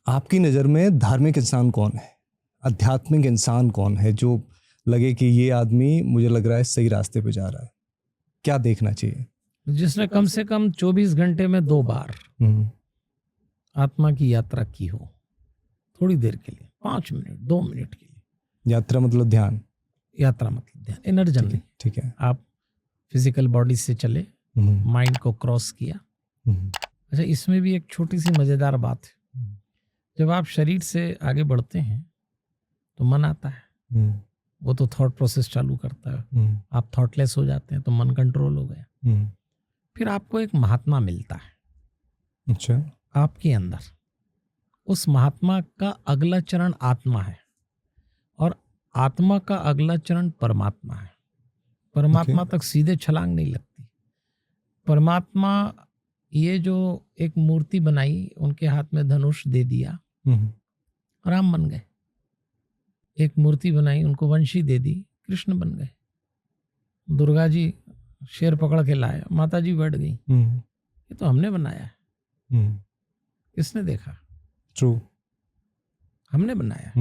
आपकी नज़र में धार्मिक इंसान कौन है, आध्यात्मिक इंसान कौन है जो लगे कि ये आदमी मुझे लग रहा है सही रास्ते पे जा रहा है? क्या देखना चाहिए? जिसने कम से कम 24 घंटे में 2 बार आत्मा की यात्रा की हो, थोड़ी देर के लिए, 5 मिनट 2 मिनट के लिए। यात्रा मतलब ध्यान? यात्रा मतलब ध्यान, इनर जर्नी। ठीक है। आप फिजिकल बॉडी से चले, माइंड को क्रॉस किया। अच्छा, इसमें भी एक छोटी सी मजेदार बात है। जब आप शरीर से आगे बढ़ते हैं तो मन आता है, वो तो थॉट प्रोसेस चालू करता है, आप थॉटलेस हो जाते हैं तो मन कंट्रोल हो गया। फिर आपको एक महात्मा मिलता है, अच्छा, आपके अंदर। उस महात्मा का अगला चरण आत्मा है और आत्मा का अगला चरण परमात्मा है। परमात्मा तक सीधे छलांग नहीं लगती। परमात्मा, ये जो एक मूर्ति बनाई, उनके हाथ में धनुष दे दिया, राम बन गए। एक मूर्ति बनाई, उनको वंशी दे दी, कृष्ण बन गए। दुर्गा जी शेर पकड़ के लाए, माता जी बैठ गई। ये तो हमने बनाया है। किसने देखा? ट्रू, हमने बनाया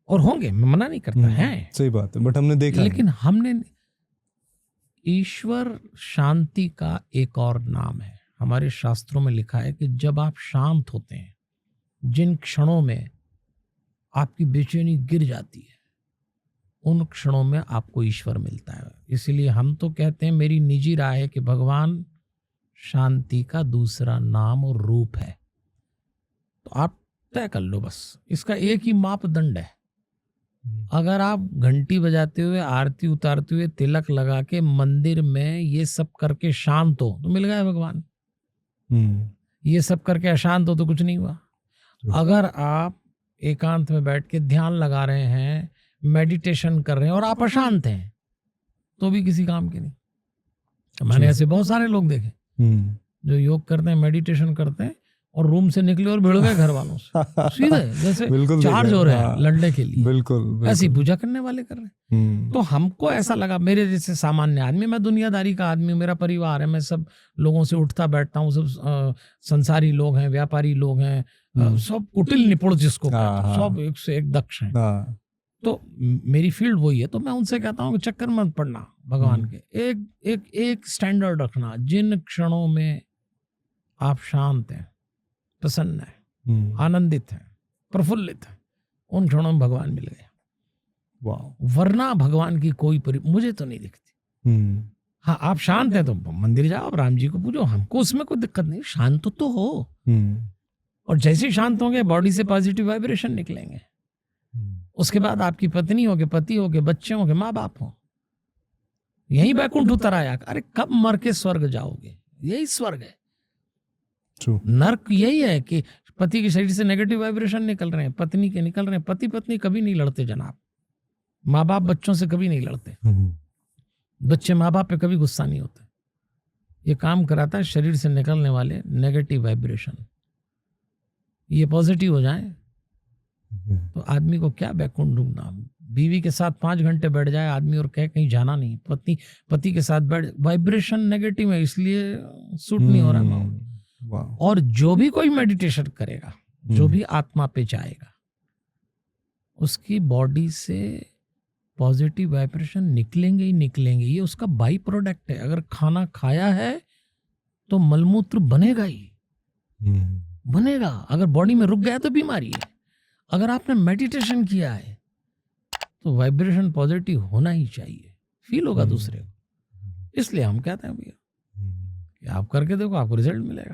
और होंगे, मैं मना नहीं करता है, सही बात है, बट हमने देखा लेकिन हमने। ईश्वर शांति का एक और नाम है। हमारे शास्त्रों में लिखा है कि जब आप शांत होते हैं, जिन क्षणों में आपकी बेचैनी गिर जाती है, उन क्षणों में आपको ईश्वर मिलता है। इसीलिए हम तो कहते हैं, मेरी निजी राय है कि भगवान शांति का दूसरा नाम और रूप है। तो आप तय कर लो, बस इसका एक ही मापदंड है। अगर आप घंटी बजाते हुए, आरती उतारते हुए, तिलक लगा के मंदिर में ये सब करके शांत हो तो मिल गया भगवान। ये सब करके अशांत हो तो कुछ नहीं हुआ। अगर आप एकांत में बैठ के ध्यान लगा रहे हैं, मेडिटेशन कर रहे हैं और आप अशांत हैं, तो भी किसी काम के नहीं। मैंने ऐसे बहुत सारे लोग देखे जो योग करते हैं, मेडिटेशन करते हैं और रूम से निकले और भिड़ गए घर वालों से सीधे, जैसे चार्ज हो रहे हैं लड़ने के लिए। बिल्कुल ऐसी पूजा करने वाले कर रहे हैं। तो हमको ऐसा लगा, मेरे जैसे सामान्य आदमी, मैं दुनियादारी का आदमी हूँ, मेरा परिवार है, मैं सब लोगों से उठता बैठता हूँ, सब संसारी लोग हैं, व्यापारी लोग हैं, सब कुटिल निपुण जिसको सब एक से एक दक्ष हैं। तो मेरी फील्ड वही है। तो मैं उनसे कहता हूँ कि चक्कर मत पड़ना भगवान के, एक स्टैंडर्ड रखना। जिन क्षणों में आप शांत हैं, प्रसन्न है, आनंदित है, प्रफुल्लित है, उन क्षणों में भगवान मिल गया। वरना भगवान की कोई मुझे तो नहीं दिखती। हाँ, आप शांत हैं तो मंदिर जाओ, राम जी को पूजो, हमको उसमें कोई दिक्कत नहीं, शांत तो हो। और जैसे ही शांत होंगे, बॉडी से पॉजिटिव वाइब्रेशन निकलेंगे। उसके बाद आपकी पत्नी होगे, पति होगे, बच्चे होंगे, माँ बाप हो, यही बैकुंठ उतर आया। अरे कब मर के स्वर्ग जाओगे? यही स्वर्ग है। नर्क यही है कि पति के शरीर से नेगेटिव वाइब्रेशन निकल रहे हैं, पत्नी के निकल रहे हैं। पति पत्नी कभी नहीं लड़ते जनाब, माँ बाप बच्चों से कभी नहीं लड़ते, बच्चे माँ बाप पे कभी गुस्सा नहीं होते। ये काम कराता है शरीर से निकलने वाले नेगेटिव वाइब्रेशन। ये पॉजिटिव हो जाए तो आदमी को क्या बैकुंठ ढूंढना। बीवी के साथ 5 घंटे बैठ जाए आदमी और कहे कहीं जाना नहीं, पति के साथ बैठ, वाइब्रेशन नेगेटिव है, इसलिए सूट नहीं हो रहा। और जो भी कोई मेडिटेशन करेगा, जो भी आत्मा पे जाएगा, उसकी बॉडी से पॉजिटिव वाइब्रेशन निकलेंगे ही निकलेंगे। ये उसका बाई प्रोडक्ट है। अगर खाना खाया है तो मलमूत्र बनेगा ही बनेगा। अगर बॉडी में रुक गया तो बीमारी है। अगर आपने मेडिटेशन किया है तो वाइब्रेशन पॉजिटिव होना ही चाहिए, फील होगा दूसरे को। इसलिए हम कहते हैं भैया कि आप करके देखो, आपको रिजल्ट मिलेगा।